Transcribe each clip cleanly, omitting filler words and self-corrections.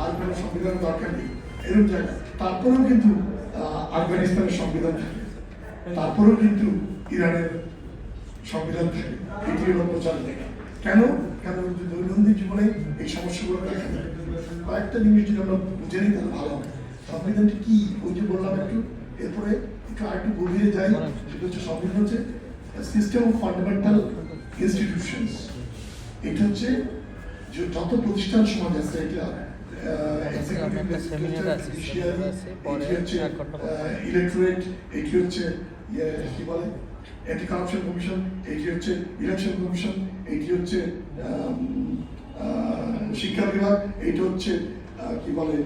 আর কোনো সংবিধানের দরকার নেই এরকম জায়গা। তারপরেও কিন্তু আফগানিস্তানের সংবিধান থাকে, তারপরেও কিন্তু ইরানের সংবিধান থাকে। এটি হলো প্রচার দেখা। কেন কেন দৈনন্দিন জীবনে এই সমস্যাগুলো দেখা যায়। কয়েকটা জিনিস যদি আমরা বুঝে নিই তাহলে ভালো হবে। সংবিধানটি কি, ওই যে বললাম একটু, এরপরে একটু আরেকটু গভীরে যাই। সেটা হচ্ছে সংবিধান হচ্ছে সিস্টেম অফ ফান্ডামেন্টাল ইনস্টিটিউশনস। এটা হচ্ছে যত প্রতিষ্ঠান সমাজ আছে, এটা ইলেকট্রেট, এটি হচ্ছে কি বলে অ্যান্টি কারাপশন কমিশন, এটি হচ্ছে ইলেকশন কমিশন, এটি হচ্ছে শিক্ষা বিভাগ, এইটা হচ্ছে কি বলে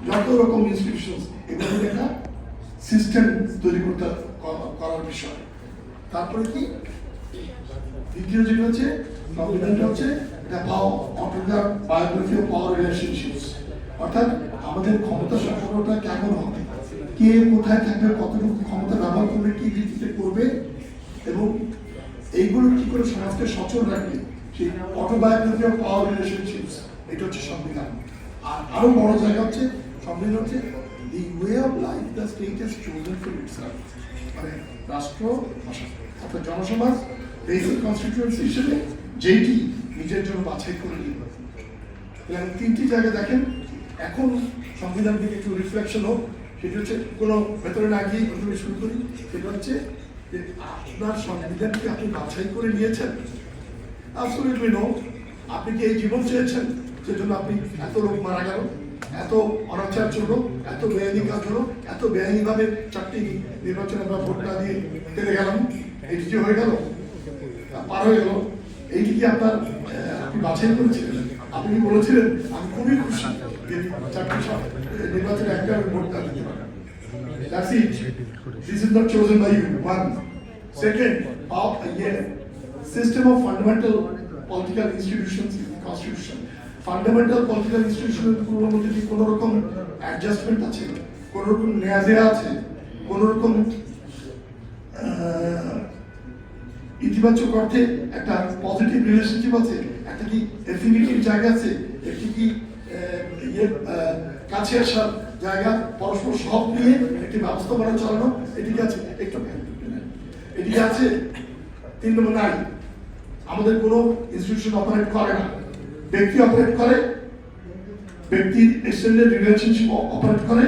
যত রকম ইনস্টিটিউশন, এগুলো একটা সিস্টেম তৈরি করতে করার বিষয়। তারপরে কি দ্বিতীয় যেটা হচ্ছে সংবিধানটা হচ্ছে বায়োগ্রাফি অফ পাওয়ার রিলেশনশিপস, অর্থাৎ আমাদের ক্ষমতা সম্পর্কটা কেমন হবে, কে কোথায় থাকবে, কতটুকু ক্ষমতা ব্যবহার করবে, কি ভিত্তিতে করবে, এবং এইগুলো কি করে সমাজকে সচল রাখবে, সেই অটোবায়োগ্রাফি অফ পাওয়ার রিলেশনশিপস, এটা হচ্ছে সংবিধান। আর আরো বড় জায়গা হচ্ছে সংবিধান হচ্ছে the way of life the state has chosen for itself, মানে রাষ্ট্র অর্থাৎ জনসমাজ বেসিক কনস্টিটিউয়েন্সি হিসেবে যেটি নিজের জন্য বাছাই করে নিল। তিনটি জায়গা দেখেন, এখন সংবিধান থেকে একটু রিফ্লেকশন হোক। সেটা হচ্ছে কোনো ভেতরে না গিয়ে প্রথমে শুরু করি। সেটা হচ্ছে যে আপনার সংবিধানকে আপনি বাছাই করে নিয়েছেন। Absolutely no. আপনি কি এই জীবন চেয়েছেন সেজন্য আপনি এত লোক মারা গেল, এত অনাচার চললো, এত বেআইনি কাজ হলো, এত বেআইনিভাবে চারটি নির্বাচনে আমরা ভোট না দিয়ে কেটে গেলাম, এটি যে হয়ে গেল, পার হয়ে গেল, এইটি কি আপনার আপনি বাছাই করেছিলেন? আপনি কি বলেছিলেন আমি খুবই খুশি যে চারটি নির্বাচনে একটা ভোট না দিতে পারেন? That's it. This is not chosen by you. One. Second, system of fundamental political institutions in the constitution. Fundamental political institutions এর মধ্যে কি কোনো রকম অ্যাডজাস্টমেন্ট আছে, কোনো রকম নেয়াজেয়া আছে, কোনো রকম ইতিবাচক অর্থে একটা পজিটিভ রিলেশনশিপ আছে, একটা কি এফিনিটিভ জায়গা আছে, একটি কি কাছে আসার জায়গা, পরস্পর সব নিয়ে একটি ব্যবস্থাপনা চালানো, এটিকে আছে একটু এটিকে আছে। 3 নম্বর নাই, আমাদের কোনো ইনস্টিটিউশন অপারেট করে না, ব্যক্তি অপারেট করে, ব্যক্তির এক্সটেন্ডেড রিলেশনশিপ অপারেট করে,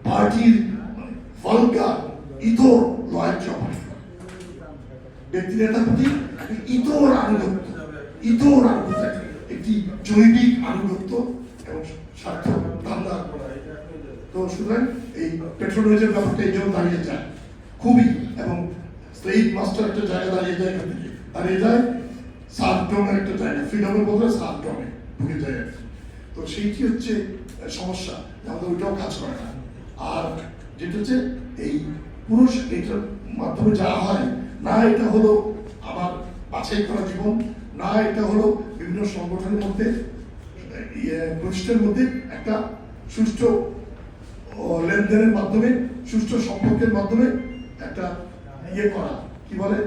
পার্টির ভলগার ইতর লয়ালটি অপারেট করে। ব্যক্তি নেতার প্রতি ইতর আনুগত্য, একটি জৈবিক আনুগত্য এবং স্বার্থ ধান্দা। তো সুতরাং এই পেট্রোলজির ব্যাপারটা এই জন্য দাঁড়িয়ে যায় খুবই, এবং স্টেট মাস্টার একটা জায়গা দাঁড়িয়ে যায় সার্ভডমের একটা জায়গা, ফ্রিডমের বদলে সার্ভডমে ঢুকে যায়। তো সেইটি হচ্ছে সমস্যা, আমাদের ওইটাও কাজ করে না। আর যেটা হচ্ছে এই পুরুষ, এটার মাধ্যমে যা হয় না, এটা হলো আমার বাছাই করা জীবন, না এটা হলো বিভিন্ন সংগঠনের মধ্যে প্রতিষ্ঠানের মধ্যে একটা সুষ্ঠু লেনদেনের মাধ্যমে, সুষ্ঠু সম্পর্কের মাধ্যমে একটা করা, কি বলে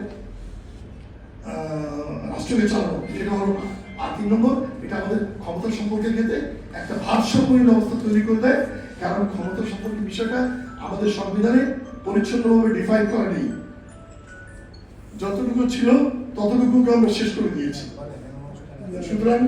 রাষ্ট্রকে চালানো, এটা হলো না। আর 3 নম্বর, এটা আমাদের ক্ষমতা সম্পর্কের ক্ষেত্রে একটা ভারসাম্যহীন অবস্থা তৈরি করে দেয়, কারণ ক্ষমতা সম্পর্কের বিষয়টা আমাদের সংবিধানে পরিচ্ছন্নভাবে ডিফাইন করা নেই। যতটুকু ছিল ততটুকুকে আমরা শেষ করে দিয়েছি। সুতরাং